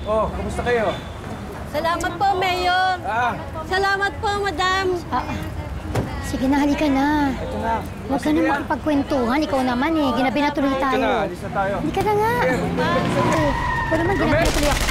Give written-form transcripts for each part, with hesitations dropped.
Oh, kumusta kayo? Salamat po, Mayor. Salamat po, Madam. Sige na, halika na. Ito na. Huwag ka na makipagkwentuhan. Ikaw naman eh. Ginabi na tuloy tayo. Ito na, alis na tayo. Halika na nga. Ikaw naman, ginabi na tuloy ako.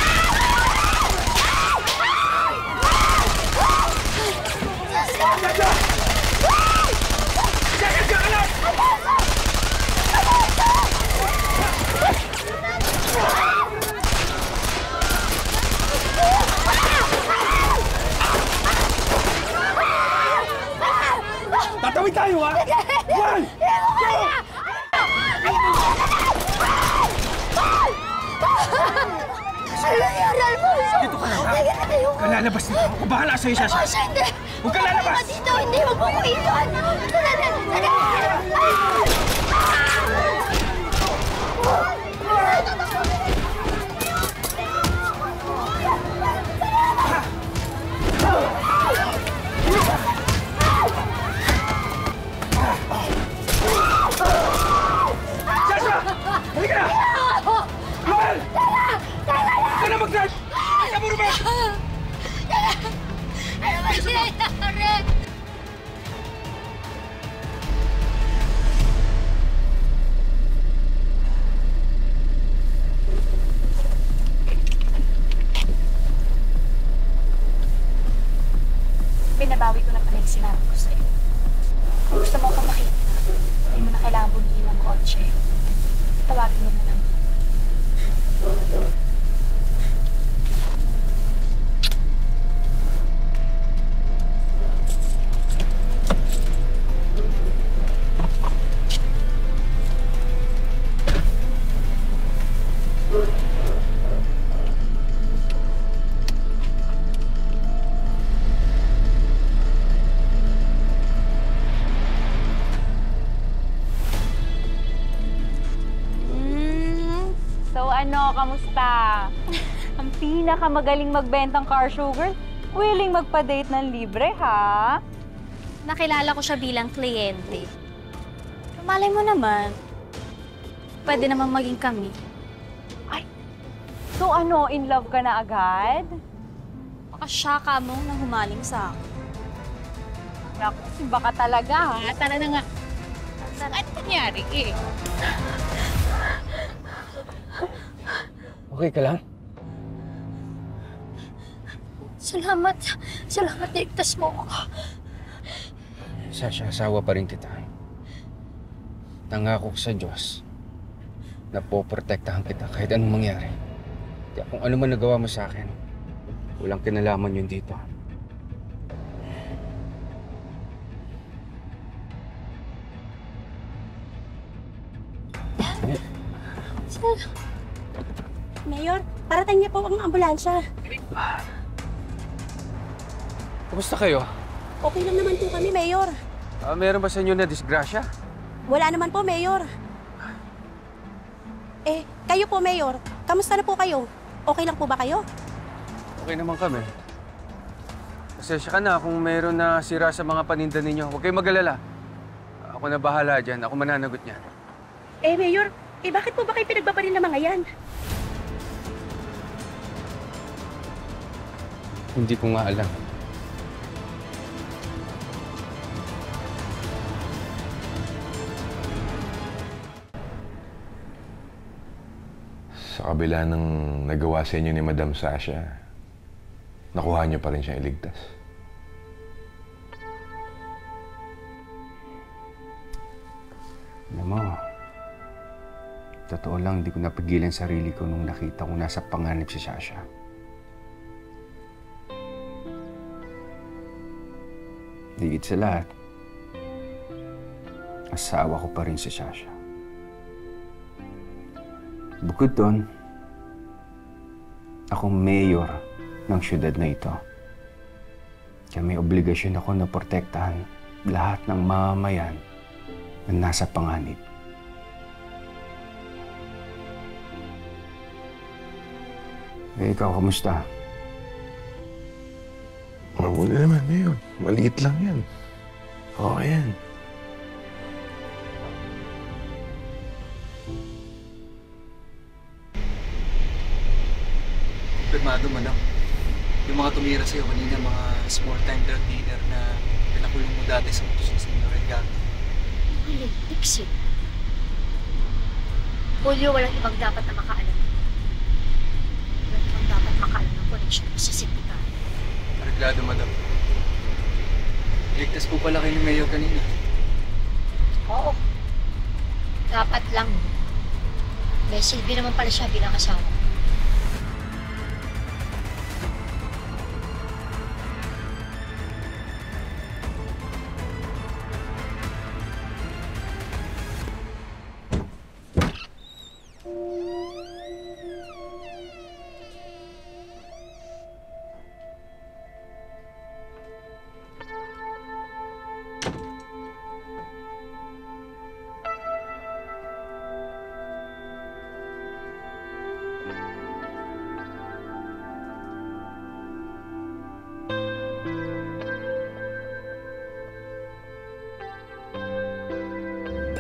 Tatawid tayo, ha? One! Ano nangyari, Alfonso? Dito ka lang, ha? Huwag ka lalabas dito. Ako bahala sa'yo, Sasha. Alfonso, hindi! Huwag ka lalabas! Dito, hindi! Huwag mo ko iwan! Sasha! Halika na! Romel! Huwag ka na mag-drive! Halika mo, Romel! Ano ba sinayari? Binabawi ko na pala yung sinabi ko sa'yo. Kung gusto mo akong makita, hindi mo na kailangan bumili ng kotse. Tawagin mo na lang. Ano, kamusta? Ang pinakamagaling magbentang car sugar, willing magpa-date ng libre, ha? Nakilala ko siya bilang kliyente. Malay mo naman, pwede naman maging kami. Ay, so ano, in love ka na agad? Baka siya ka mo nang humaling sa akin. Naku, baka talaga, ha? Tara na nga. Ano nangyari, eh? Okay ka lang? Salamat. Salamat na igtas mo ako. Sasha, asawa pa rin kita. Nangako ko sa Diyos na poprotektahan kita kahit anong mangyari. Kaya kung ano man nagawa mo sa akin, walang kinalaman yun dito. Mayor, parating niya po ang ambulansya. Kumusta kayo? Okay lang naman po kami, Mayor. Meron ba sa inyo na disgrasya? Wala naman po, Mayor. Kayo po, Mayor. Kamusta na po kayo? Okay lang po ba kayo? Okay naman kami. Pasensya ka na kung meron na sira sa mga paninda ninyo. Huwag kayong mag-alala. Ako na bahala dyan. Ako mananagot niyan. Mayor, bakit po ba kayo pinagbabaril ng mga yan? Hindi ko nga alam. Sa kabila ng nagawa sa inyo ni Madam Sasha, nakuha niyo pa rin siyang iligtas. Alam mo, totoo lang, hindi ko napigilan sarili ko nung nakita ko nasa panganib si Sasha. Higit sa lahat, asawa ko pa rin si Sasha. Bukod doon, ako mayor ng syudad na ito. Kaya may obligasyon ako na protektahan lahat ng mamamayan na nasa panganib. Ikaw, kamusta? Mabuti naman, Mayor. Maliit lang yan. Okay yan. kumpirmado, madam. Yung mga tumira sa'yo kanina, mga small-time drug dealer na pinakulong mo dati sa utos ni Senyor Edgar. Malintiks eh. Julio, walang ibang dapat na makaalam. Walang ibang dapat makaalam ng connection mo sa sindikato. Arreglado, madam. Ligtas po pala kayo ni Mayor kanina. Oo. Dapat lang. May silbi naman pala siya bilang asawa.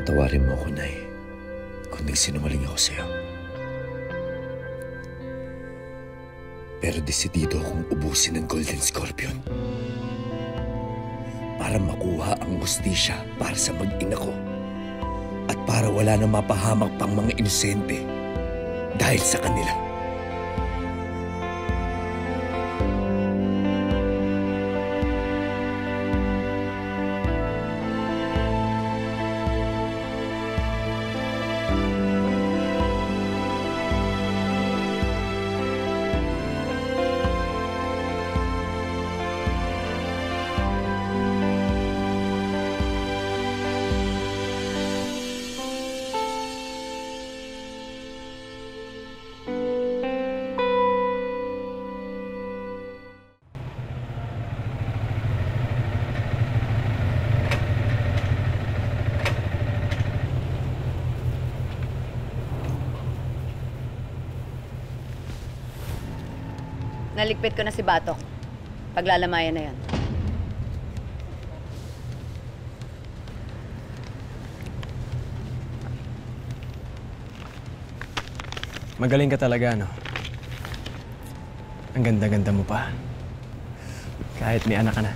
Patawarin mo ako, Nay, kung nagsinungaling ako sa'yo. Pero desidido akong ubusin ng Golden Scorpion para makuha ang hustisya para sa mag-ina ko at para wala na mapahamak pang mga inosente dahil sa kanila. Naligpit ko na si Batok. Paglalamayan na yan. Magaling ka talaga, no? Ang ganda-ganda mo pa. Kahit may anak ka na.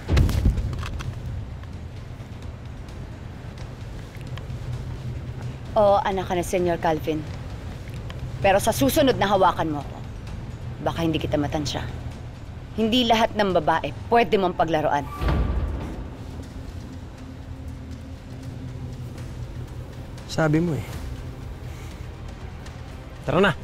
Oo, anak ka na, Senyor Calvin. Pero sa susunod na hawakan mo ako, baka hindi kita matansya. Hindi lahat ng babae pwede mong paglaruan. Sabi mo eh. Tara na.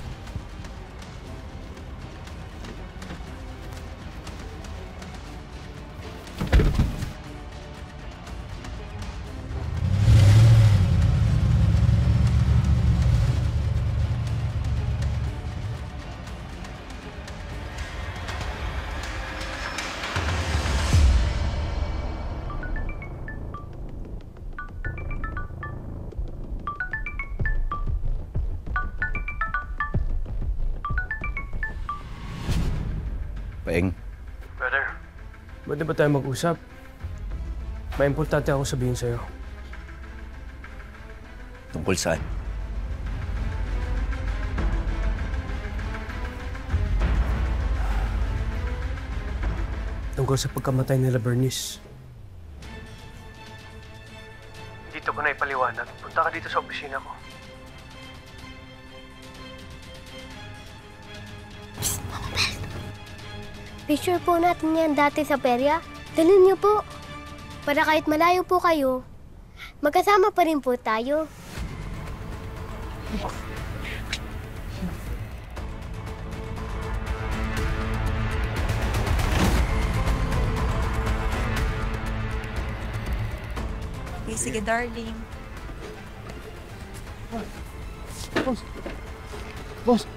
Paeng. Brother, pwede ba tayo mag-usap? May importante akong sabihin sa'yo. Tungkol saan? Tungkol sa pagkamatay nila Bernice. Dito ko na ipaliwanag. Punta ka dito sa opisina ko. Picture po natin yan dati sa perya. Dalhin niyo po. Para kahit malayo po kayo, magkasama pa rin po tayo. Sige, darling. Boss,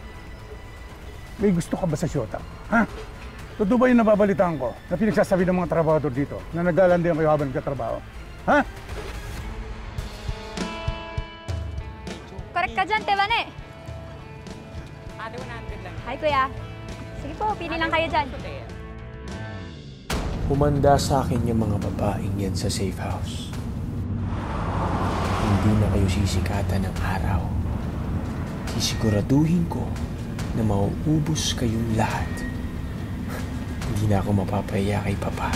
may gusto ka ba sa Shota? Ha? Totoo ba yung nababalitaan ko na pinagsasabi ng mga trabahador dito na naglalandian kayo habang nagkatrabaho? Ha? Correct ka dyan, Tevane. Hi, Kuya. Sige po, pili lang kayo dyan. Humanda sa akin yung mga babaeng yan sa safe house. Hindi na kayo sisikatan ng araw. Sisiguraduhin ko na mauubos kayong lahat Hindi na ako mapapahiya kay Papa.